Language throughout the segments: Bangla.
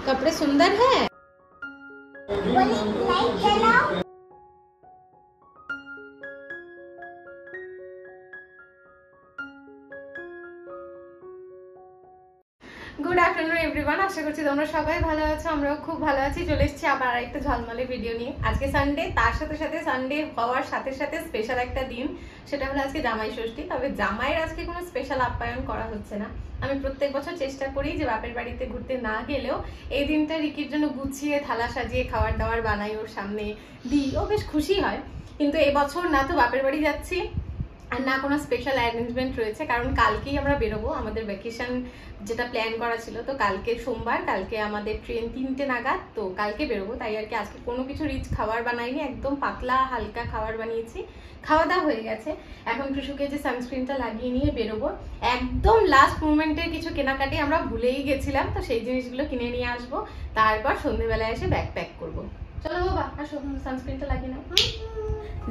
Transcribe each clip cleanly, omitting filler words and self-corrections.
कपड़े सुंदर है। गुड आफ्टरनुन एवरीवन, आशा करছি তোমরা সবাই ভালো আছো। আমরাও খুব ভালো আছি। চলে এসেছি আবার একটা ঝলমলে ভিডিও নিয়ে। আজকে সানডে, তার সাথে সাথে সানডে হওয়ার সাথে সাথে স্পেশাল একটা দিন, সেটা হলো আজকে জামাই ষষ্ঠী। তবে জামাইয়ের আজকে কোনো স্পেশাল আপ্যায়ন করা হচ্ছে না। আমি প্রত্যেক বছর চেষ্টা করি যে বাপের বাড়িতে ঘুরতে না গেলেও এই দিনটা রিকির জন্য গুছিয়ে থালা সাজিয়ে খাবার দাবার বানাই, ওর সামনে দিই, ও বেশ খুশি হয়। কিন্তু এবছর না তো বাপের বাড়ি যাচ্ছি আর না কোনো স্পেশাল অ্যারেঞ্জমেন্ট রয়েছে, কারণ কালকেই আমরা বেরোবো। আমাদের ভ্যাকেশন যেটা প্ল্যান করা ছিল, তো কালকে সোমবার, কালকে আমাদের ট্রেন 3টে নাগাদ, তো কালকে বেরোবো। তাই আর কি আজকে কোনো কিছু রিচ খাবার বানাইনি, একদম পাতলা হালকা খাবার বানিয়েছি। খাওয়া দাওয়া হয়ে গেছে। এখন কৃষুকে যে সানস্ক্রিনটা লাগিয়ে নিয়ে বেরোবো। একদম লাস্ট মুভমেন্টের কিছু কেনাকাটি আমরা ভুলেই গেছিলাম, তো সেই জিনিসগুলো কিনে নিয়ে আসবো। তারপর সন্ধ্যেবেলায় এসে ব্যাগ প্যাক করবো। চলো বাবা আসো, সানস্ক্রিনটা লাগিয়ে নাও।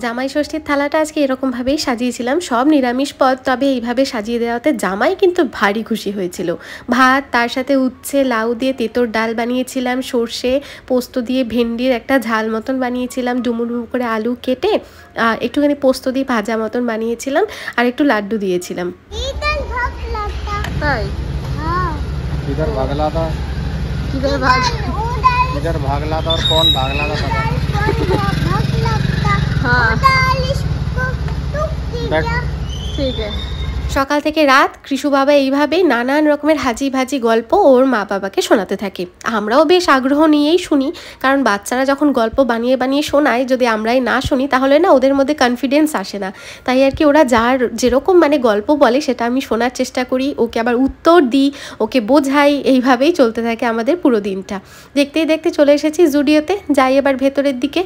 জামাই ষষ্ঠীর থালাটা আজকে এরকমভাবেই সাজিয়েছিলাম, সব নিরামিষ পদ, তবে এইভাবে সাজিয়ে দেওয়াতে জামাই কিন্তু ভারী খুশি হয়েছিল। ভাত, তার সাথে উচ্ছে লাউ দিয়ে তেঁতোর ডাল বানিয়েছিলাম, সর্ষে পোস্ত দিয়ে ভেন্ডির একটা ঝাল মতন বানিয়েছিলাম, ডুমুর ডুমুর করে আলু কেটে একটুখানি পোস্ত দিয়ে ভাজা মতন বানিয়েছিলাম, আর একটু লাড্ডু দিয়েছিলাম। তাই किधर भागला था, কিভাবে ভাজ किधर भागला था और कौन भागला था पता नहीं। হ্যাঁ बैठ। ঠিক আছে। সকাল থেকে রাত কৃষু বাবা এইভাবেই নানান রকমের হাজি ভাজি গল্প ওর মা বাবাকে শোনাতে থাকে। আমরাও বেশ আগ্রহ নিয়েই শুনি, কারণ বাচ্চারা যখন গল্প বানিয়ে বানিয়ে শোনায়, যদি আমরাই না শুনি তাহলে না ওদের মধ্যে কনফিডেন্স আসে না। তাই আর কি ওরা যার যেরকম মানে গল্প বলে সেটা আমি শোনার চেষ্টা করি, ওকে আবার উত্তর দিই, ওকে বোঝাই। এইভাবেই চলতে থাকে আমাদের পুরো দিনটা। দেখতেই দেখতে চলে এসেছি জুডিওতে। যাই এবার ভেতরের দিকে।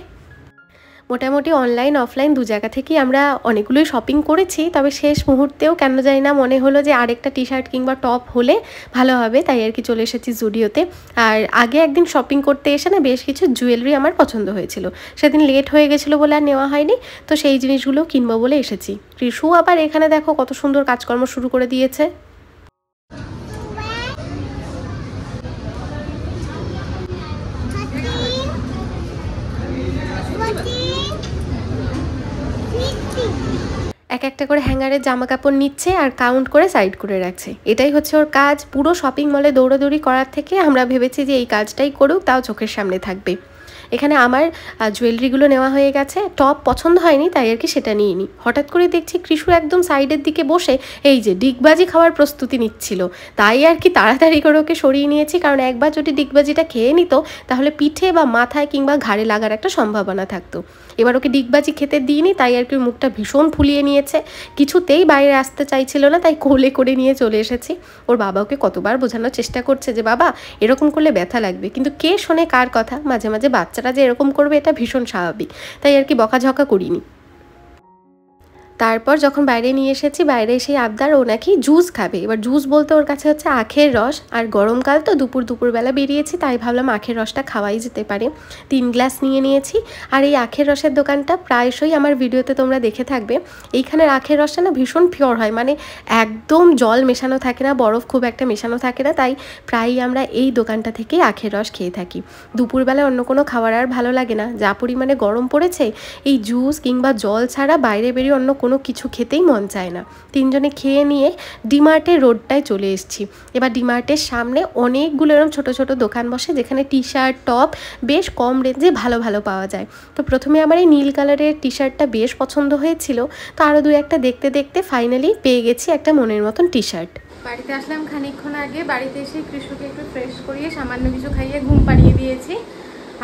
মোটামুটি অনলাইন অফলাইন দু জায়গা থেকেই আমরা অনেকগুলোই শপিং করেছি, তবে শেষ মুহূর্তেও কেন জানি না মনে হলো যে আরেকটা টি শার্ট কিংবা টপ হলে ভালো হবে, তাই আর কি চলে এসেছি জুডিওতে। আর আগে একদিন শপিং করতে এসে না বেশ কিছু জুয়েলারি আমার পছন্দ হয়েছিল, সেদিন লেট হয়ে গেছিলো বলে আর নেওয়া হয়নি, তো সেই জিনিসগুলো কিনবো বলে এসেছি। কৃষু আবার এখানে দেখো কত সুন্দর কাজকর্ম শুরু করে দিয়েছে। এক একটা করে হ্যাঙ্গারের জামা কাপড় নিচ্ছে আর কাউন্ট করে সাইড করে রাখছে। এটাই হচ্ছে ওর কাজ। পুরো শপিং মলে দৌড়াদৌড়ি করার থেকে আমরা ভেবেছি যে এই কাজটাই করুক, তাও চোখের সামনে থাকবে। এখানে আমার জুয়েলারিগুলো নেওয়া হয়ে গেছে। টপ পছন্দ হয়নি, তাই আর কি সেটা নিয়ে নিই। হঠাৎ করে দেখছি কৃষু একদম সাইডের দিকে বসে এই যে ডিগবাজি খাওয়ার প্রস্তুতি নিচ্ছিল, তাই আর কি তাড়াতাড়ি করে ওকে সরিয়ে নিয়েছি, কারণ একবার যদি ডিগবাজিটা খেয়ে নিত তাহলে পিঠে বা মাথায় কিংবা ঘাড়ে লাগার একটা সম্ভাবনা থাকতো। এবার ওকে ডিগবাজি খেতে দিইনি, তাই আর কি মুখটা ভীষণ ফুলিয়ে নিয়েছে, কিছুতেই বাইরে আসতে চাইছিল না, তাই কোলে করে নিয়ে চলে এসেছি। ওর বাবা ওকে কতবার বোঝানোর চেষ্টা করছে যে বাবা এরকম করলে ব্যথা লাগবে, কিন্তু কে শোনে কার কথা। মাঝে মাঝে বাচ্চারা যে এরকম করবে এটা ভীষণ স্বাভাবিক, তাই আর কি বকাঝকা করিনি। তারপর যখন বাইরে নিয়ে এসেছি, বাইরে এসে আবদার ও নাকি জুস খাবে। এবার জুস বলতে ওর কাছে হচ্ছে আখের রস, আর গরমকাল তো দুপুরবেলা বেরিয়েছি, তাই ভাবলাম আখের রসটা খাওয়াই যেতে পারে। 3 গ্লাস নিয়ে নিয়েছি। আর এই আখের রসের দোকানটা প্রায়শই আমার ভিডিওতে তোমরা দেখে থাকবে। এইখানের আখের রসটা না ভীষণ পিওর হয়, মানে একদম জল মেশানো থাকে না, বরফ খুব একটা মেশানো থাকে না, তাই প্রায়ই আমরা এই দোকানটা থেকেই আখের রস খেয়ে থাকি। দুপুরবেলায় অন্য কোনো খাবার আর ভালো লাগে না, যা পরিমাণে গরম পড়েছে, এই জুস কিংবা জল ছাড়া বাইরে বেরিয়ে অন্য কোনো কিছু খেতেই মন চায় না। 3জনে খেয়ে নিয়ে ডিমার্টের রোডটায় চলে এসেছি। এবার ডিমার্টের সামনে অনেকগুলো এরকম ছোটো ছোটো দোকান বসে, যেখানে টি শার্ট টপ বেশ কম রেঞ্জে ভালো ভালো পাওয়া যায়। তো প্রথমে আমার এই নীল কালারের টি শার্টটা বেশ পছন্দ হয়েছিল, তো আরও 2-1টা দেখতে দেখতে ফাইনালি পেয়ে গেছি একটা মনের মতন টি শার্ট। বাড়িতে আসলাম খানিকক্ষণ আগে। বাড়িতে এসে কৃষুকে একটু ফ্রেশ করিয়ে সামান্য কিছু খাইয়ে ঘুম পাড়িয়ে দিয়েছি।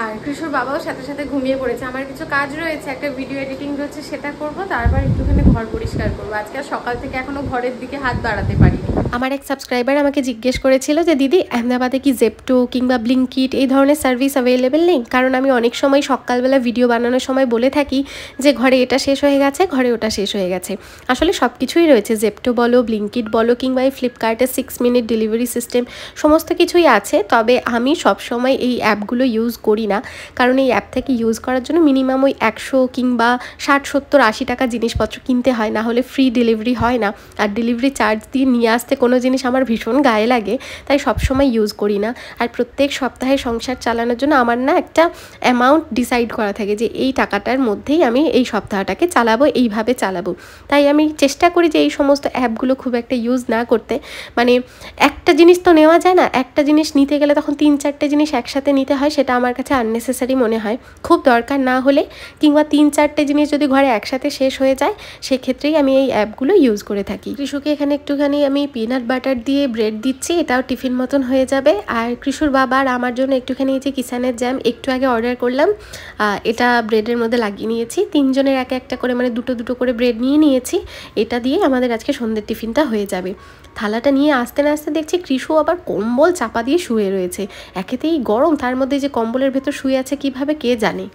আর কৃষুর বাবাও সাথে সাথে ঘুমিয়ে পড়েছে। আমার কিছু কাজ রয়েছে, একটা ভিডিও এডিটিং রয়েছে, সেটা করব, তারপর একটুখানি ঘর পরিষ্কার করবো। আজকে আর সকাল থেকে এখনো ঘরের দিকে হাত বাড়াতে পারিনি। আমার এক সাবস্ক্রাইবার আমাকে জিজ্ঞেস করেছিল যে দিদি আহমেদাবাদে কি জেপ্টো কিংবা ব্লিঙ্কিট এই ধরনের সার্ভিস অ্যাভেলেবেল নেই, কারণ আমি অনেক সময় সকালবেলা ভিডিও বানানোর সময় বলে থাকি যে ঘরে এটা শেষ হয়ে গেছে, ঘরে ওটা শেষ হয়ে গেছে। আসলে সব কিছুই রয়েছে, জেপ্টো বলো, ব্লিঙ্কিট বলো, কিংবা এই ফ্লিপকার্টের 6 মিনিট ডেলিভারি সিস্টেম, সমস্ত কিছুই আছে। তবে আমি সবসময় এই অ্যাপগুলো ইউজ করি না, কারণ এই অ্যাপ থেকে ইউজ করার জন্য মিনিমাম ওই 100 কিংবা 60, 70, 80 টাকা জিনিসপত্র কিনতে হয়, না হলে ফ্রি ডেলিভারি হয় না। আর ডেলিভারি চার্জ দিয়ে নিয়ে আসতে কোনো জিনিস আমার ভীষণ গায়ে লাগে, তাই সবসময় ইউজ করি না। আর প্রত্যেক সপ্তাহে সংসার চালানোর জন্য আমার না একটা অ্যামাউন্ট ডিসাইড করা থাকে যে এই টাকাটার মধ্যেই আমি এই সপ্তাহটাকে চালাবো, এইভাবে চালাবো। তাই আমি চেষ্টা করি যে এই সমস্ত অ্যাপগুলো খুব একটা ইউজ না করতে। মানে একটা জিনিস তো নেওয়া যায় না, একটা জিনিস নিতে গেলে তখন 3-4টে জিনিস একসাথে নিতে হয়, সেটা আমার কাছে আননেসেসারি মনে হয়। খুব দরকার না হলে কিংবা 3-4টে জিনিস যদি ঘরে একসাথে শেষ হয়ে যায় সেক্ষেত্রেই আমি এই অ্যাপগুলো ইউজ করে থাকি। কৃষুকে এখানে একটুখানি আমি পিনাট বাটার দিয়ে ব্রেড দিচ্ছি, এটাও টিফিন মতন হয়ে যাবে। আর কৃষুর বাবা আর আমার জন্য একটুখানি এই যে কিষানের জ্যাম একটু আগে অর্ডার করলাম, এটা ব্রেডের মধ্যে লাগিয়ে নিয়েছি। 3জনের এক একটা করে মানে দুটো করে ব্রেড নিয়ে নিয়েছি। এটা দিয়ে আমাদের আজকে সন্ধ্যের টিফিনটা হয়ে যাবে। থালাটা নিয়ে আসতে না আসতে দেখছি কৃষু আবার কম্বল চাপা দিয়ে শুয়ে রয়েছে। একেতেই গরম, তার মধ্যে যে কম্বলের ভেতর শুয়ে আছে কিভাবে কে জানে।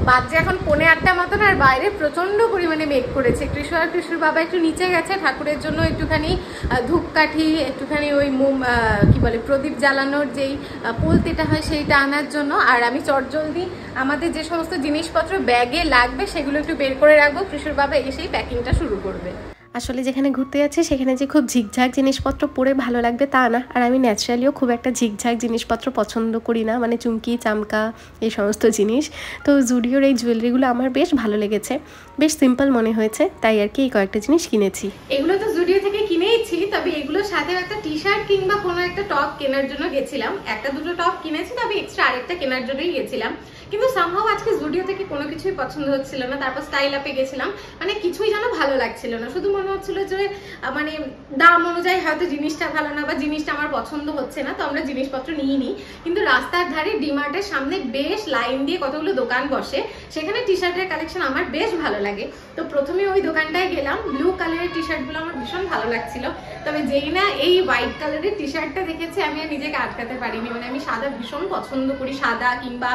বাজে এখন 7:45 মতন, আর বাইরে প্রচন্ড পরিমাণে মেঘ করেছে। কৃষু আর কৃষুর বাবা একটু নিচে গেছে ঠাকুরের জন্য একটুখানি ধূপকাঠি, একটুখানি ওই কি বলে প্রদীপ জ্বালানোর যেই পোলতিটা হয় সেইটা আনার জন্য। আর আমি চটজলদি আমাদের যে সমস্ত জিনিসপত্র ব্যাগে লাগবে সেগুলো একটু বের করে রাখবো। কৃষুর বাবা এসেই প্যাকিংটা শুরু করবে। আসলে যেখানে ঘুরতে যাচ্ছি সেখানে যে খুব ঝিকঝাক জিনিসপত্র পরে ভালো লাগবে তা না। আর আমি ন্যাচারালিও খুব একটা ঝিকঝাক জিনিসপত্র পছন্দ করি না, মানে চুমকি চামকা এই সমস্ত জিনিস। তো জুডিওর এই জুয়েলারিগুলো আমার বেশ ভালো লেগেছে, বেশ সিম্পল মনে হয়েছে, তাই আর কি এই কয়েকটা জিনিস কিনেছি। এগুলো তো জুডিও থেকে কিনেইছি, তবে এগুলোর সাথে একটা টি শার্ট কিংবা কোনো একটা টপ কেনার জন্য গেছিলাম। 1-2 টপ কিনেছি, তবে এক্সট্রা আরেকটা কেনার জন্যই গেছিলাম। কিন্তু সামহাও আজকে জুডিও থেকে কোনো কিছুই পছন্দ হচ্ছিল না। তারপর স্টাইল আপে গেছিলাম, মানে কিছুই যেন ভালো লাগছিল না। শুধু মনে হচ্ছিল যে মানে দাম অনুযায়ী হয়তো জিনিসটা ভালো না বা জিনিসটা আমার পছন্দ হচ্ছে না, তো আমরা জিনিসপত্র নিয়ে নিই। কিন্তু রাস্তার ধারে ডিমার্টের সামনে বেশ লাইন দিয়ে কতগুলো দোকান বসে, সেখানে টি শার্টের কালেকশন আমার বেশ ভালো লাগে। তো প্রথমে ওই দোকানটায় গেলাম। ব্লু কালারের টি শার্টগুলো আমার ভীষণ ভালো লাগছিল, তবে যেই না এই হোয়াইট কালারের টি শার্টটা দেখেছি আমি আর নিজেকে আটকাতে পারিনি। মানে আমি সাদা ভীষণ পছন্দ করি, সাদা কিংবা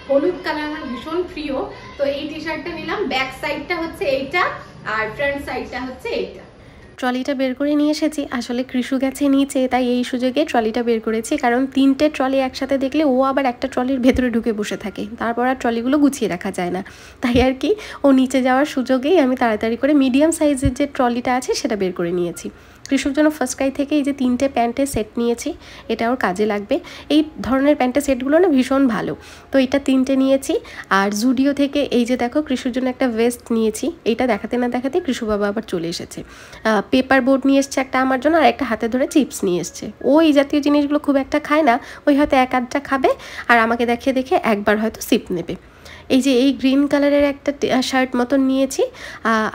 হলুদ কালার আমার ভীষণ প্রিয়। তো এই টি শার্টটা নিলাম। ব্যাক সাইডটা হচ্ছে এইটা আর ফ্রন্ট সাইডটা হচ্ছে এইটা। ট্রলিটা বের করে নিয়ে এসেছি। আসলে কৃষু গেছে নিচে, তাই এই সুযোগে ট্রলিটা বের করেছি, কারণ 3টে ট্রলি একসাথে দেখলে ও আবার একটা ট্রলির ভেতরে ঢুকে বসে থাকে, তারপর আর ট্রলিগুলো গুছিয়ে রাখা যায় না। তাই আর কি ও নিচে যাওয়ার সুযোগেই আমি তাড়াতাড়ি করে মিডিয়াম সাইজের যে ট্রলিটা আছে সেটা বের করে নিয়েছি। কৃষুর জন্য ফার্স্ট ক্রাই থেকে এই যে 3টে প্যান্টের সেট নিয়েছি, এটা ওর কাজে লাগবে। এই ধরনের প্যান্টের সেটগুলো না ভীষণ ভালো, তো এটা 3টে নিয়েছি। আর জুডিও থেকে এই যে দেখো কৃষুর জন্য একটা ভেস্ট নিয়েছি, এইটা দেখাতে না দেখাতে কৃষু বাবা আবার চলে এসেছে। পেপার বোর্ড নিয়ে এসছে একটা আমার জন্য, আর একটা হাতে ধরে চিপস নিয়ে এসছে। ও এই জাতীয় জিনিসগুলো খুব একটা খায় না, ওই হয়তো 1-8টা খাবে আর আমাকে দেখিয়ে দেখে একবার হয়তো সিপ নেবে। এই যে এই গ্রিন কালারের একটা শার্ট মতন নিয়েছি,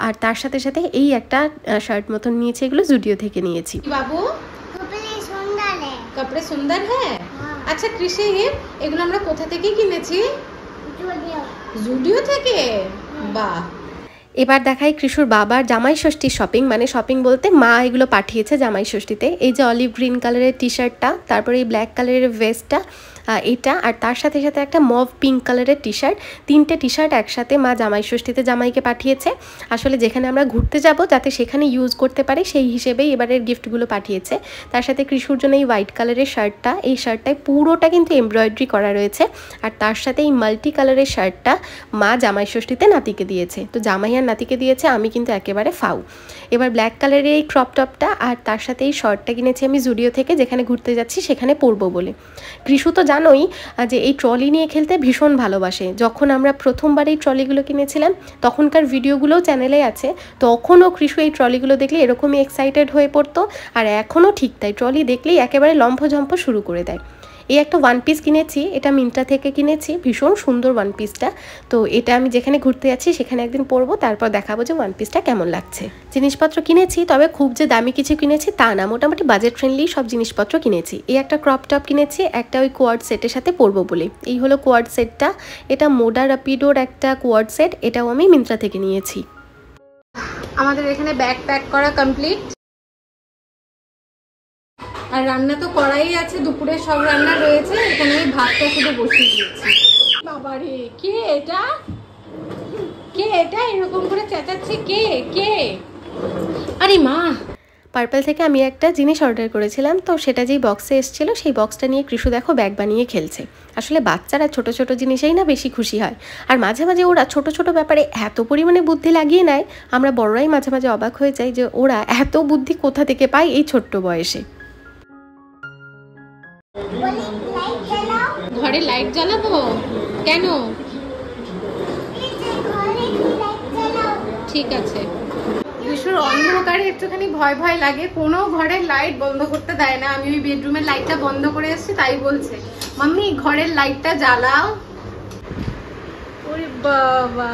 আর তার সাথে সাথে এই একটা শার্ট মতন নিয়েছি, এগুলো জুডিও থেকে নিয়েছি। বাবু কাপড়ে সুন্দর হ্যাঁ। আচ্ছা কৃষি, এগুলো আমরা কোথা থেকে কিনেছি? জুডিও থেকে। বাহ। এবার দেখাই কৃষুর বাবার জামাই ষষ্ঠীর শপিং, মানে শপিং বলতে মা এগুলো পাঠিয়েছে জামাই ষষ্ঠীতে। এই যে অলিভ গ্রিন কালারের টি শার্টটা, তারপরে এই ব্ল্যাক কালারের ভেস্টটা, এটা, আর তার সাথে সাথে একটা মভ পিঙ্ক কালারের টি শার্ট। 3টে টি শার্ট একসাথে মা জামাই ষষ্ঠীতে জামাইকে পাঠিয়েছে। আসলে যেখানে আমরা ঘুরতে যাব যাতে সেখানে ইউজ করতে পারি সেই হিসেবেই এবারের গিফটগুলো পাঠিয়েছে। তার সাথে কৃষুর জন্য এই হোয়াইট কালারের শার্টটা, এই শার্টটায় পুরোটা কিন্তু এমব্রয়ডারি করা রয়েছে। আর তার সাথে এই মাল্টি কালারের শার্টটা মা জামাই ষষ্ঠীতে নাতিকে দিয়েছে। তো জামাই আর নাতিকে দিয়েছে, আমি কিন্তু একেবারে ফাউ। এবার ব্ল্যাক কালারের এই ক্রপ টপটা আর তার সাথে এই শর্টটা কিনেছি আমি জুডিও থেকে, যেখানে ঘুরতে যাচ্ছি সেখানে পরবো বলে। কৃষু তো জানোই যে এই ট্রলি নিয়ে খেলতে ভীষণ ভালোবাসে। যখন আমরা প্রথমবার এই ট্রলিগুলো কিনেছিলাম তখনকার ভিডিওগুলোও চ্যানেলে আছে, তখনও কৃষু এই ট্রলিগুলো দেখলে এরকমই এক্সাইটেড হয়ে পড়তো, আর এখনও ঠিক তাই, ট্রলি দেখলেই একেবারে লম্ফঝম্প শুরু করে দেয়। এই একটা ওয়ান পিস কিনেছি, এটা মিন্ত্রা থেকে কিনেছি, ভীষণ সুন্দর ওয়ান পিসটা। তো এটা আমি যেখানে ঘুরতে যাচ্ছি সেখানে একদিন পরবো, তারপর দেখাবো যে ওয়ান পিসটা কেমন লাগছে। জিনিসপত্র কিনেছি, তবে খুব যে দামি কিছু কিনেছি তা না, মোটামুটি বাজেট ফ্রেন্ডলি সব জিনিসপত্র কিনেছি। এই একটা ক্রপ টপ কিনেছি, একটা ওই কোয়ার্ড সেটের সাথে পরবো বলে। এই হলো কোয়ার্ড সেটটা, এটা মোডা রাপিডোর একটা কোয়ার্ড সেট, এটাও আমি মিন্ত্রা থেকে নিয়েছি। আমাদের এখানে ব্যাগ প্যাক করা কমপ্লিট, আর রান্না তো করাই আছে, দুপুরে সব রান্না রয়েছে। এখানে আমি ভাতটা শুধু বসিয়ে দিয়েছি। বাবারে, কে এটা? কে এটা এরকম করে চেঁচাচ্ছে? কে কে? আরে মা, পার্পল থেকে আমি একটা জিনিস অর্ডার করেছিলাম, তো সেটা যেই বক্সে এসেছিলো সেই বক্সটা নিয়ে কৃষু দেখো ব্যাগ বানিয়ে খেলছে। আসলে বাচ্চারা ছোট ছোট জিনিসেই না বেশি খুশি হয়, আর মাঝে মাঝে ওরা ছোট ছোট ব্যাপারে এত পরিমাণে বুদ্ধি লাগিয়ে নেয়, আমরা বড়রাই মাঝে মাঝে অবাক হয়ে যাই যে ওরা এত বুদ্ধি কোথা থেকে পায় এই ছোট্ট বয়সে। ঘরে লাইট জ্বালাবো কেন? ঠিক আছে। কৃষুর অন্ধকারে একটুখানি ভয় ভয় লাগে, কোনো ঘরের লাইট বন্ধ করতে দেয় না। আমি ওই বেডরুমের লাইটটা বন্ধ করে এসেছি, তাই বলছে মাম্মি ঘরের লাইটটা জ্বালাও। ওরে বাবা,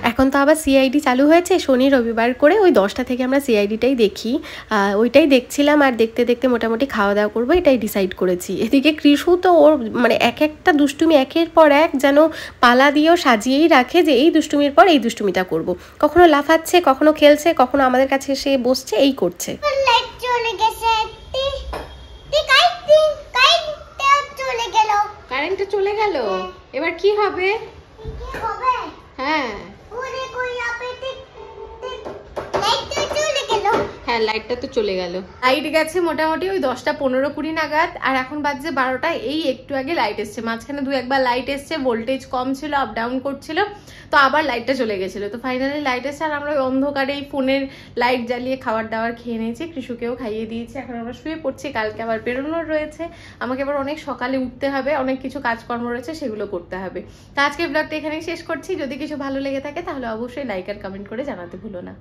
এখন তো আবার সিআইডি চালু হয়েছে শনি রবিবার করে, ওই 10টা থেকে আমরা সিআইডিটাই দেখি। ওইটাই দেখছিলাম, আর দেখতে দেখতে মোটামুটি খাওয়া দাওয়া করবো এটাই ডিসাইড করেছি। এদিকে কৃষু তো ওর মানে এক একটা দুষ্টুমি একের পর এক যেন পালা দিয়েও সাজিয়েই রাখে যে এই দুষ্টুমির পর এই দুষ্টুমিটা করব। কখনো লাফাচ্ছে, কখনো খেলছে, কখনো আমাদের কাছে এসে বসছে, এই করছে। কারেন্টটা চলে গেল, এবার কি হবে? হ্যাঁ হ্যাঁ, লাইটটা তো চলে গেল। লাইট গেছে মোটামুটি ওই 10টা 15-20 নাগাদ, আর এখন বাজছে 12টা। এই একটু আগে লাইট এসছে, মাঝখানে 2-1 লাইট এসছে, ভোল্টেজ কম ছিল, আপ ডাউন করছিল, তো আবার লাইটটা চলে গেছিল। তো ফাইনালি লাইট এসছে, আর আমরা ওই অন্ধকারে এই ফোনের লাইট জ্বালিয়ে খাবার দাবার খেয়ে নিয়েছি, কৃষুকেও খাইয়ে দিয়েছি। এখন আমরা শুয়ে পড়ছি, কালকে আবার বেরোনোর রয়েছে, আমাকে আবার অনেক সকালে উঠতে হবে, অনেক কিছু কাজকর্ম রয়েছে, সেগুলো করতে হবে। তো আজকে ব্লগটা এখানেই শেষ করছি। যদি কিছু ভালো লেগে থাকে তাহলে অবশ্যই লাইক আর কমেন্ট করে জানাতে ভুলো না।